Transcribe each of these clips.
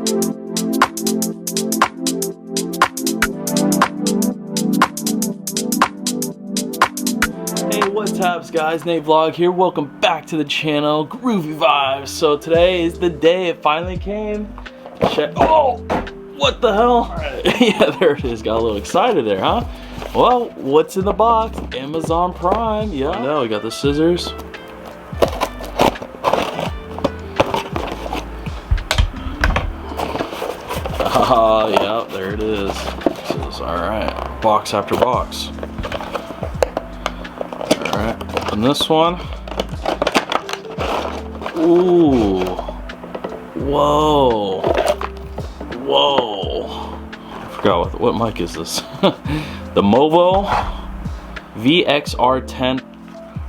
What's up guys, NateVlog here, welcome back to the channel, Groovy Vibes. So today is the day it finally came. Check, oh, what the hell? Yeah, there it is, got a little excited there, huh? Well, what's in the box? Amazon Prime, yeah. I know, we got the scissors. Yeah, there it is. Alright, box after box. Alright, and this one. Ooh. Whoa. Whoa. I forgot what mic is this. The Movo VXR10.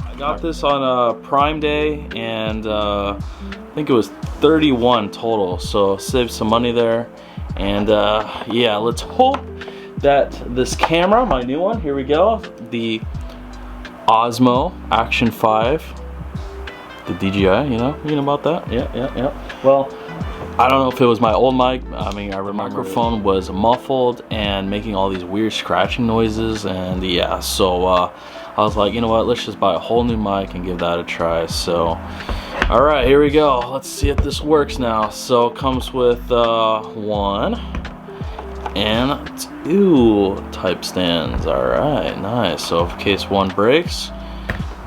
I got this on Prime Day, and I think it was 31 total, so saved some money there. And yeah, let's hope that this camera, my new one, here we go, the Osmo Action 5, the DJI, you know about that? Yeah. Well, I don't know if it was my old mic. I mean, the microphone was muffled and making all these weird scratching noises, and yeah, so I was like, you know what, let's just buy a whole new mic and give that a try. So all right, here we go. Let's see if this works now. So it comes with 1 and 2 type stands. All right, nice. So in case one breaks,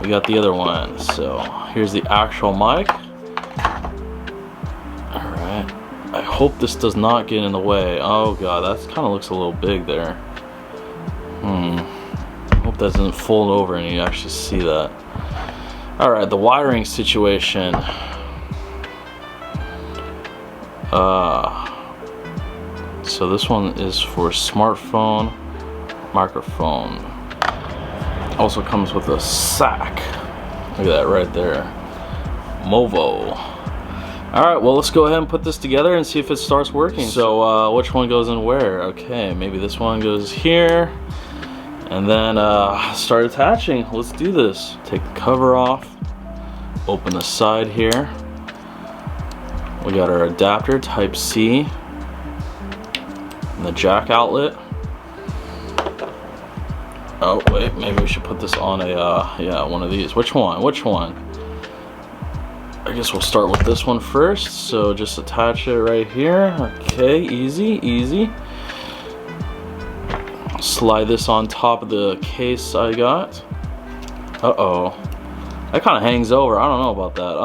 we got the other one. So here's the actual mic. All right, I hope this does not get in the way. Oh God, that kind of looks a little big there. I hope that doesn't fold over and you actually see that. All right, the wiring situation. So this one is for smartphone microphone. Also comes with a sack. Look at that right there. Movo. All right, well, let's go ahead and put this together and see if it starts working. So which one goes in where? Okay, maybe this one goes here. And then start attaching. Let's do this. Take the cover off. Open the side here. We got our adapter type C. And the jack outlet. Oh wait, maybe we should put this on a yeah, one of these. Which one? I guess we'll start with this one first. So just attach it right here. Okay, easy. Slide this on top of the case I got. Uh-oh. That kind of hangs over. I don't know about that.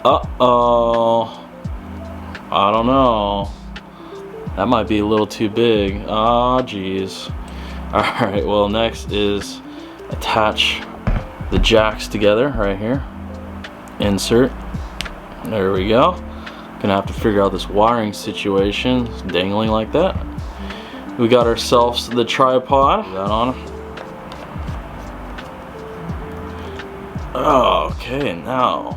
Uh-oh. I don't know. That might be a little too big. Oh, geez. Alright, well, next is attach the jacks together right here. Insert. There we go. Gonna have to figure out this wiring situation. It's dangling like that. We got ourselves the tripod. Put that on. Oh, okay, now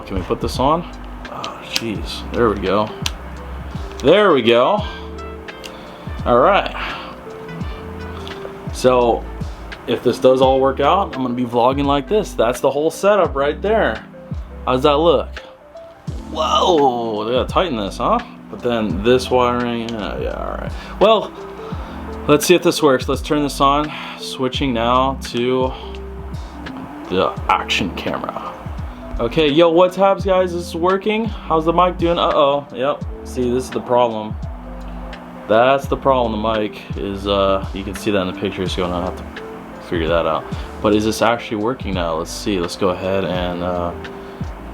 can we put this on? Oh, jeez, there we go. All right. So if this does all work out, I'm gonna be vlogging like this. That's the whole setup right there. How's that look? Whoa, they gotta tighten this, huh? But then this wiring, yeah, all right. Well, let's see if this works. Let's turn this on. Switching now to the action camera. Okay, yo, what's up, guys? This is working. How's the mic doing? Uh-oh, yep. See, this is the problem. That's the problem. The mic is, you can see that in the picture, so you'll not have to figure that out. But is this actually working now? Let's see. Let's go ahead and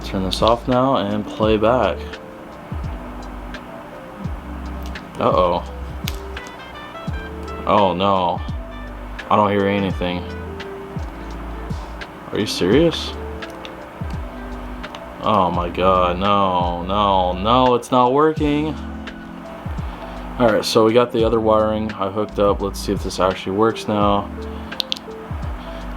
turn this off now and play back. Uh-oh. Oh no. I don't hear anything. Are you serious? Oh my God, no, it's not working. Alright, so we got the other wiring I hooked up. Let's see if this actually works now.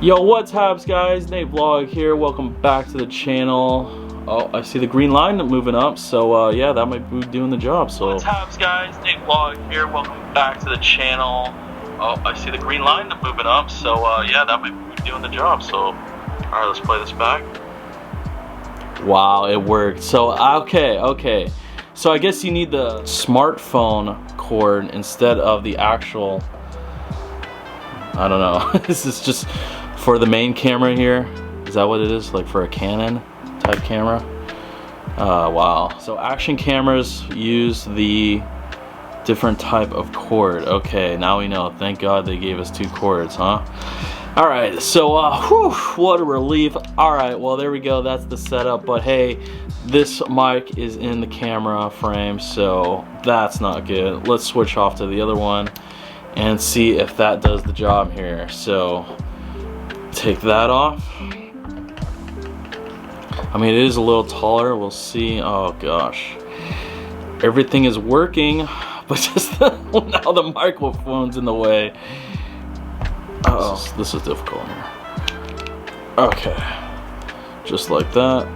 Yo, what's up, guys? NateVlog here. Welcome back to the channel. Oh, I see the green line moving up, so yeah, that might be doing the job. So what's up, guys? NateVlog here. Welcome back to the channel. Oh, I see the green line moving up, so yeah, that might be doing the job. So all right, let's play this back. Wow, it worked. So okay. So I guess you need the smartphone cord instead of the actual, I don't know. This is just for the main camera here. Is that what it is? Like for a Canon type camera? Wow. So action cameras use the different type of cord. Okay, now we know. Thank God they gave us 2 cords, huh? All right, so whew, what a relief. All right, well, there we go. That's the setup. But hey, this mic is in the camera frame, so that's not good. Let's switch off to the other one and see if that does the job here. So take that off. I mean, it is a little taller. We'll see. Oh gosh, everything is working, but just now the microphone's in the way. Oh, this is difficult here. Okay, just like that.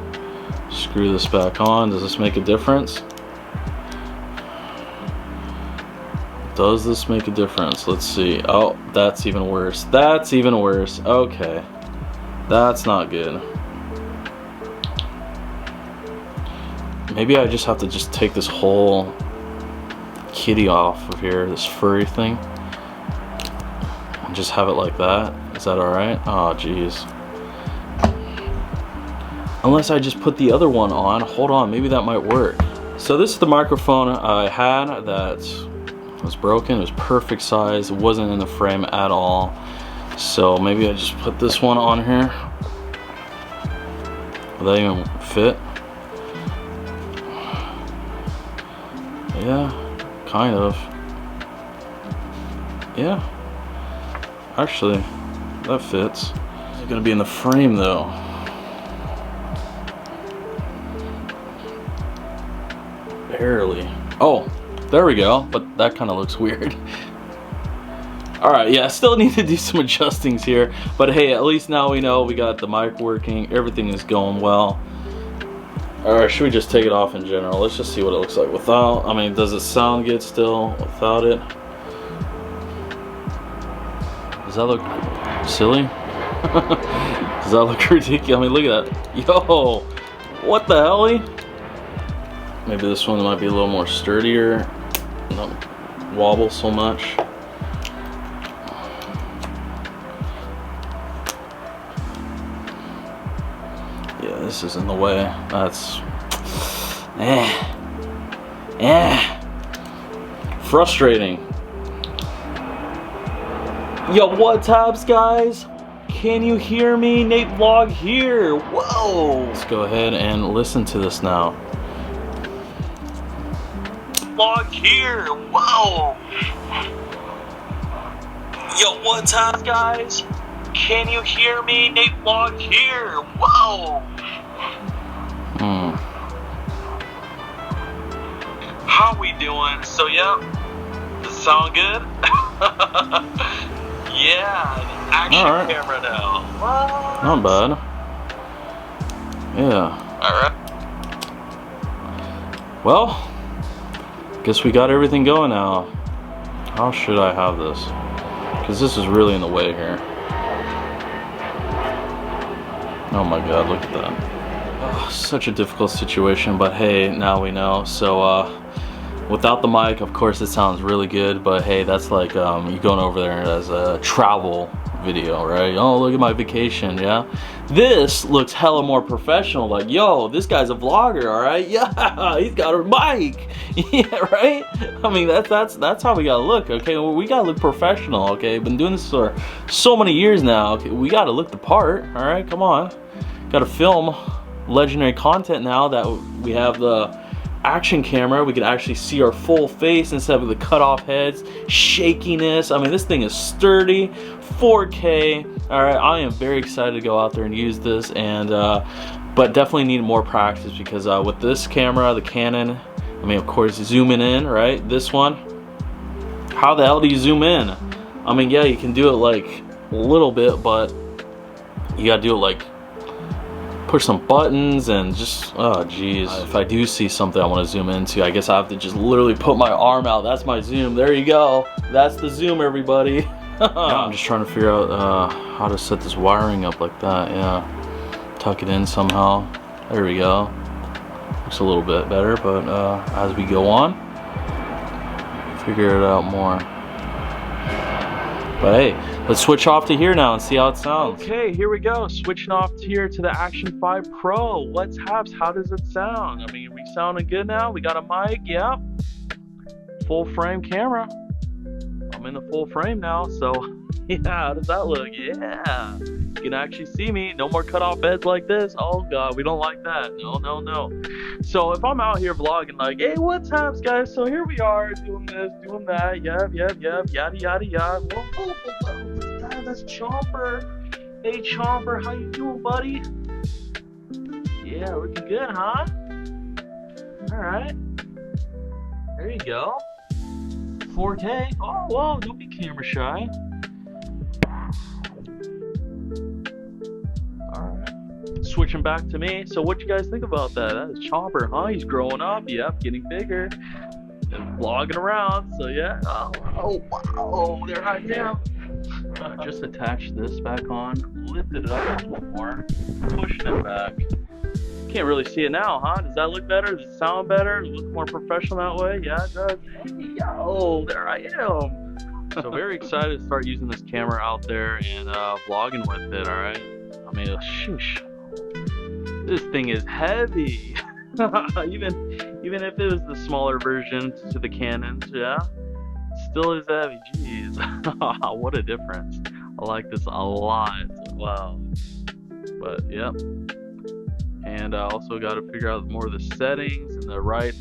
Screw this back on. Does this make a difference? Does this make a difference? Let's see. Oh, that's even worse. That's even worse. Okay, that's not good. Maybe I just have to just take this whole kitty off of here, this furry thing, and just have it like that. Is that alright? Oh jeez. Unless I just put the other one on. Hold on, maybe that might work. So this is the microphone I had that was broken. It was perfect size. It wasn't in the frame at all. So maybe I just put this one on here. Will that even fit? Yeah, kind of. Yeah, actually, that fits. It's gonna be in the frame though. Barely. Oh, there we go, but that kind of looks weird. All right, yeah, I still need to do some adjustings here, but hey, at least now we know we got the mic working, everything is going well. All right, should we just take it off in general? Let's just see what it looks like without. I mean, does it sound good still without it? Does that look silly? Does that look ridiculous? I mean, look at that. Yo, what the hell? Maybe this one might be a little more sturdier. Not wobble so much. Yeah, this is in the way. That's frustrating. Yo, what's up, guys? Can you hear me? NateVlog here. Whoa! Let's go ahead and listen to this now. Vlog here. Whoa! Yo, what's up, guys? Can you hear me? NateVlog here. Whoa! How we doing? So yeah, does it sound good? Yeah, action camera now. What? Not bad. Yeah. Alright. Well, guess we got everything going now. How should I have this? Because this is really in the way here. Oh my god, look at that. Oh, such a difficult situation, but hey, now we know. So without the mic, of course it sounds really good, but hey, that's like you going over there as a travel video, right? Oh, look at my vacation. Yeah, this looks hella more professional. Like, yo, this guy's a vlogger. All right, yeah, he's got a mic. Yeah, right. I mean, that's how we gotta look. Okay, we gotta look professional. Okay, been doing this for so many years now. Okay, we gotta look the part. All right, come on, gotta film legendary content now that we have the action camera. We can actually see our full face instead of the cut off heads, shakiness. I mean, this thing is sturdy, 4K. All right, I am very excited to go out there and use this, and but definitely need more practice because with this camera, the Canon, I mean, of course, zooming in, right? This one, how the hell do you zoom in? I mean, yeah, you can do it like a little bit, but you gotta do it like push some buttons and just, oh geez. If I do see something I want to zoom into, I guess I have to just literally put my arm out. That's my zoom. There you go. That's the zoom, everybody. Yeah, I'm just trying to figure out how to set this wiring up like that. Yeah, tuck it in somehow. There we go. looks a little bit better, but as we go on, figure it out more. But hey, let's switch off to here now and see how it sounds. Okay, here we go. Switching off here to the Action 5 Pro. What's haps? How does it sound? I mean, are we sounding good now? We got a mic, yeah. Full frame camera. I'm in the full frame now, so yeah, how does that look? Yeah, you can actually see me. No more cut off heads like this. Oh God, we don't like that. No, no, no. So if I'm out here vlogging like, hey, what's up, guys? So here we are doing this, doing that. Yep, yada, yada, yada. Whoa, that's Chomper. Hey, Chomper, how you doing, buddy? Yeah, looking good, huh? All right. There you go. 4K. Oh, whoa, don't be camera shy. Alright. Switching back to me. So what you guys think about that? That is Chomper, huh? He's growing up, yep, getting bigger. And vlogging around, so yeah. Oh wow, there I am. Just attach this back on, lift it up a little more, pushing it back. Can't really see it now, huh? Does that look better? Does it sound better? Does it look more professional that way? Yeah, it does. Hey, yo, there I am. So very excited to start using this camera out there and vlogging with it, all right? I mean, sheesh. This thing is heavy. even if it was the smaller version to the Canons, yeah, still is heavy. Jeez, what a difference. I like this a lot. Wow. But yep. And I also got to figure out more of the settings and the right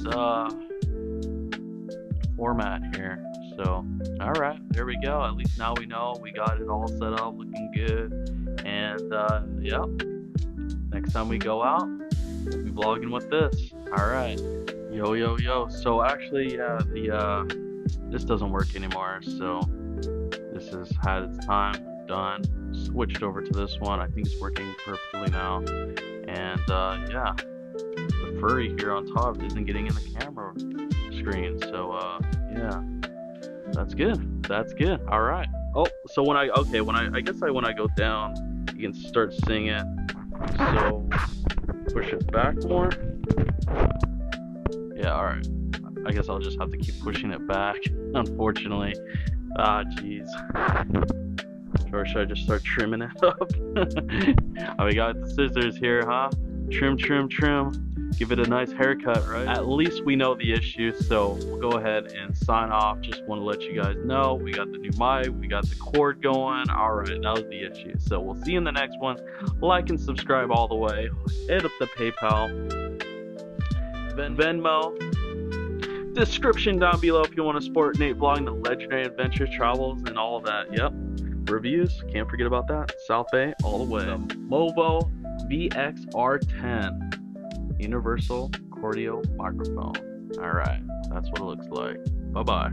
format here. So, all right, there we go. At least now we know we got it all set up, looking good. And yeah, next time we go out, we'll be vlogging with this. All right, yo, yo, yo. So actually, yeah, this doesn't work anymore. So this has had its time. Done. Switched over to this one. I think it's working perfectly now. And yeah, the furry here on top isn't getting in the camera screen. So yeah, that's good. That's good. All right. Oh, so when I go down, you can start seeing it. So push it back more. Yeah. All right. I guess I'll just have to keep pushing it back. Unfortunately. Ah, jeez. Or should I just start trimming it up? Oh, we got the scissors here, huh? Trim, trim, trim. Give it a nice haircut, right? At least we know the issue, so we'll go ahead and sign off. Just want to let you guys know we got the new mic, we got the cord going. All right, that was the issue. So we'll see you in the next one. Like and subscribe all the way. Hit up the PayPal, Venmo. Description down below if you want to support NateVlog and the legendary adventures, travels, and all of that. Yep. Reviews, can't forget about that. South Bay all the way. The Movo VXR10 universal cordial microphone. All right, that's what it looks like. Bye bye.